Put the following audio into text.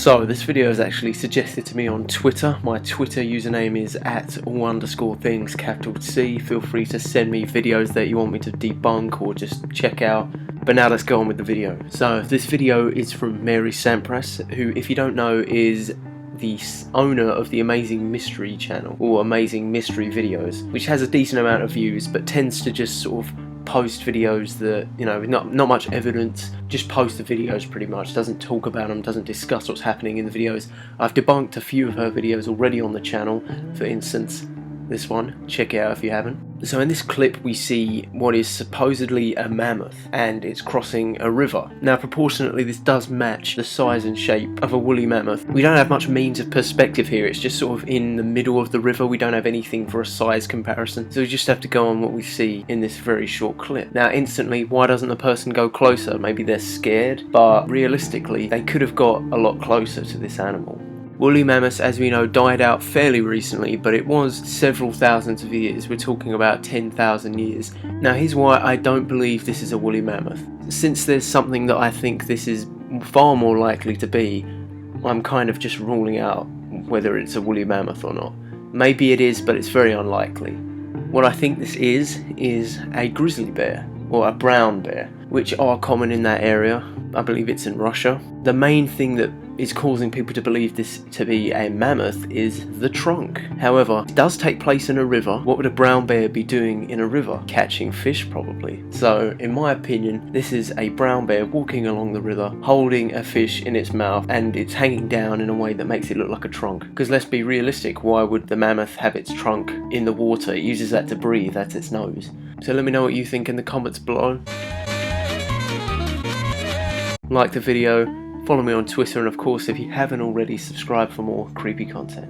So this video is actually suggested to me on Twitter. My Twitter username is @all_things capital C. Feel free to send me videos that you want me to debunk or just check out. But now let's go on with the video. So this video is from Mary Sampras, who, if you don't know, is the owner of the Amazing Mystery channel, or Amazing Mystery Videos, which has a decent amount of views but tends to just sort of post videos that, you know, not much evidence, just post the videos pretty much, doesn't talk about them, doesn't discuss what's happening in the videos. I've debunked a few of her videos already on the channel, for instance this one, check it out if you haven't. So in this clip we see what is supposedly a mammoth, and it's crossing a river. Now proportionately this does match the size and shape of a woolly mammoth. We don't have much means of perspective here, it's just sort of in the middle of the river. We don't have anything for a size comparison, so we just have to go on what we see in this very short clip. Now instantly, why doesn't the person go closer? Maybe they're scared, but realistically they could have got a lot closer to this animal. Woolly mammoths, as we know, died out fairly recently, but it was several thousands of years. We're talking about 10,000 years. Now here's why I don't believe this is a woolly mammoth. Since there's something that I think this is far more likely to be, I'm kind of just ruling out whether it's a woolly mammoth or not. Maybe it is, but it's very unlikely. What I think this is a grizzly bear, or a brown bear, which are common in that area. I believe it's in Russia. The main thing that is causing people to believe this to be a mammoth is the trunk. However, it does take place in a river. What would a brown bear be doing in a river? Catching fish, probably. So, in my opinion, this is a brown bear walking along the river, holding a fish in its mouth, and it's hanging down in a way that makes it look like a trunk. Because let's be realistic, why would the mammoth have its trunk in the water? It uses that to breathe, that's its nose. So let me know what you think in the comments below. Like the video, follow me on Twitter, and of course if you haven't already, subscribe for more creepy content.